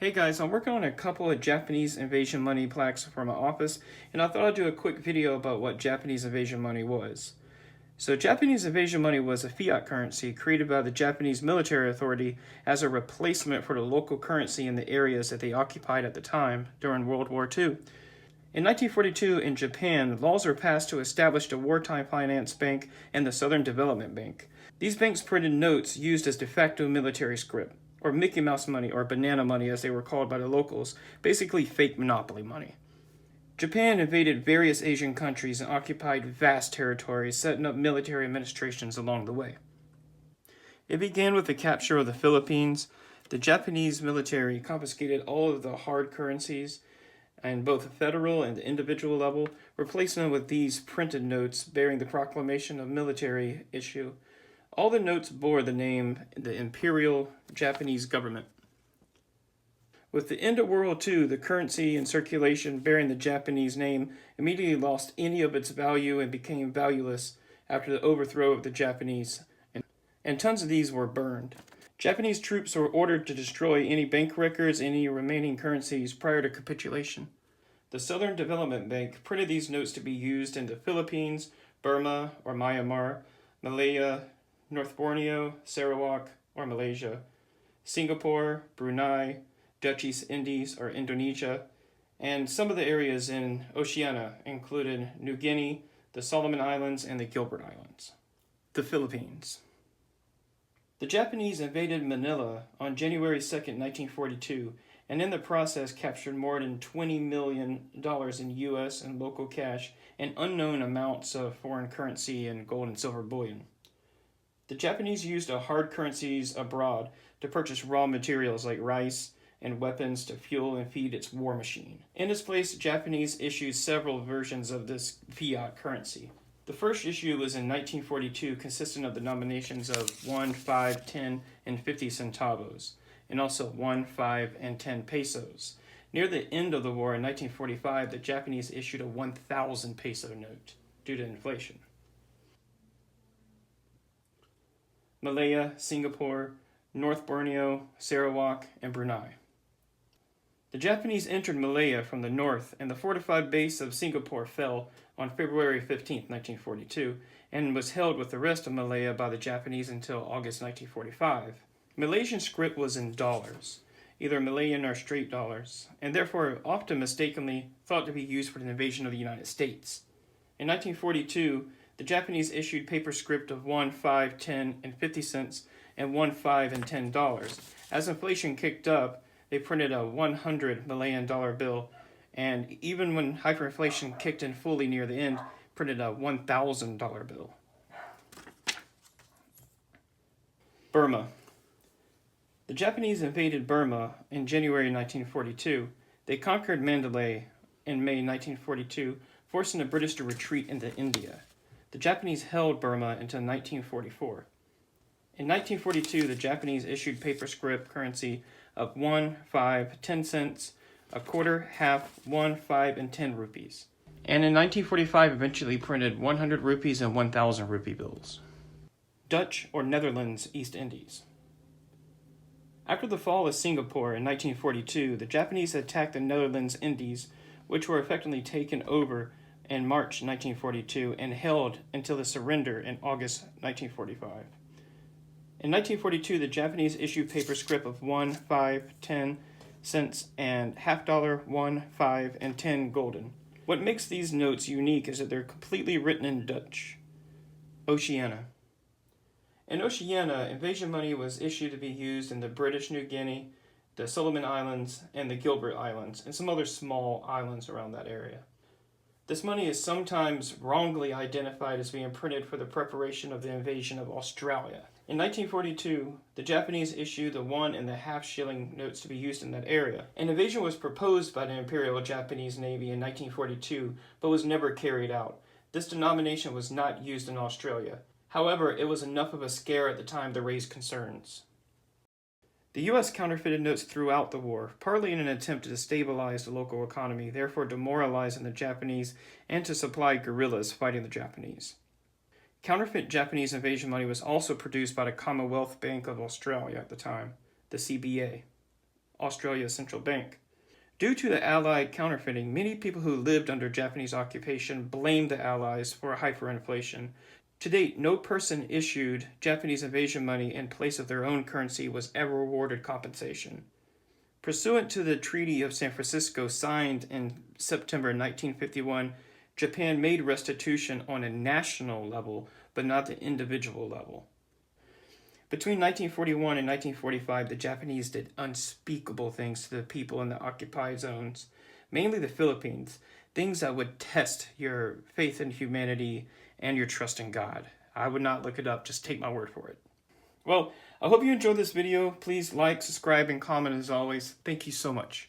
Hey guys, I'm working on a couple of Japanese invasion money plaques for my office, and I thought I'd do a quick video about what Japanese invasion money was. So Japanese invasion money was a fiat currency created by the Japanese military authority as a replacement for the local currency in the areas that they occupied at the time during World War II. In 1942, in Japan, laws were passed to establish the Wartime Finance Bank and the Southern Development Bank. These banks printed notes used as de facto military scrip, or Mickey Mouse money, or banana money as they were called by the locals, basically fake monopoly money. Japan invaded various Asian countries and occupied vast territories, setting up military administrations along the way. It began with the capture of the Philippines. The Japanese military confiscated all of the hard currencies, and both the federal and the individual level, replacing them with these printed notes bearing the proclamation of military issue. All the notes bore the name the Imperial Japanese Government. With the end of World War II, the currency in circulation bearing the Japanese name immediately lost any of its value and became valueless after the overthrow of the Japanese, and tons of these were burned. Japanese troops were ordered to destroy any bank records, any remaining currencies prior to capitulation. The Southern Development Bank printed these notes to be used in the Philippines, Burma or Myanmar, Malaya, North Borneo, Sarawak or Malaysia, Singapore, Brunei, Dutch East Indies or Indonesia, and some of the areas in Oceana included New Guinea, the Solomon Islands, and the Gilbert Islands. The Philippines. The Japanese invaded Manila on January 2nd, 1942, and in the process captured more than $20 million in U.S. and local cash and unknown amounts of foreign currency and gold and silver bullion. The Japanese used hard currencies abroad to purchase raw materials like rice and weapons to fuel and feed its war machine. In its place, the Japanese issued several versions of this fiat currency. The first issue was in 1942, consisting of the denominations of 1, 5, 10, and 50 centavos, and also 1, 5, and 10 pesos. Near the end of the war in 1945, the Japanese issued a 1,000 peso note due to inflation. Malaya, Singapore, North Borneo, Sarawak, and Brunei. The Japanese entered Malaya from the north, and the fortified base of Singapore fell on February 15, 1942, and was held with the rest of Malaya by the Japanese until August 1945. Malaysian scrip was in dollars, either Malayan or straight dollars, and therefore often mistakenly thought to be used for the invasion of the United States. In 1942, the Japanese issued paper script of 1, 5, 10, and 50 cents, and 1, 5, and $10. As inflation kicked up, they printed a 100 Malayan dollar bill, and even when hyperinflation kicked in fully near the end, printed a $1,000 bill. Burma. The Japanese invaded Burma in January 1942. They conquered Mandalay in May 1942, forcing the British to retreat into India. The Japanese held Burma until 1944. In 1942, the Japanese issued paper scrip currency of 1, 5, 10 cents, a quarter, half, 1, 5, and 10 rupees. And in 1945, eventually printed 100 rupees and 1,000 rupee bills. Dutch or Netherlands East Indies. After the fall of Singapore in 1942, the Japanese attacked the Netherlands Indies, which were effectively taken over in March 1942 and held until the surrender in August 1945. In 1942, the Japanese issued paper scrip of 1, 5, 10 cents, and half dollar, 1, 5, and 10 gulden. What makes these notes unique is that they're completely written in Dutch. Oceana. In Oceana, invasion money was issued to be used in the British New Guinea, the Solomon Islands, and the Gilbert Islands, and some other small islands around that area. This money is sometimes wrongly identified as being printed for the preparation of the invasion of Australia. In 1942, the Japanese issued the 1 and the half shilling notes to be used in that area. An invasion was proposed by the Imperial Japanese Navy in 1942, but was never carried out. This denomination was not used in Australia. However, it was enough of a scare at the time to raise concerns. The U.S. counterfeited notes throughout the war, partly in an attempt to destabilize the local economy, therefore demoralizing the Japanese, and to supply guerrillas fighting the Japanese. Counterfeit Japanese invasion money was also produced by the Commonwealth Bank of Australia at the time, the CBA. Australia's central bank. Due to the Allied counterfeiting, many people who lived under Japanese occupation blamed the Allies for hyperinflation. To date, no person issued Japanese invasion money in place of their own currency was ever awarded compensation. Pursuant to the Treaty of San Francisco signed in September 1951, Japan made restitution on a national level, but not the individual level. Between 1941 and 1945, the Japanese did unspeakable things to the people in the occupied zones, mainly the Philippines, things that would test your faith in humanity and your trust in God. I would not look it up, just take my word for it. Well, I hope you enjoyed this video. Please like, subscribe, and comment as always. Thank you so much.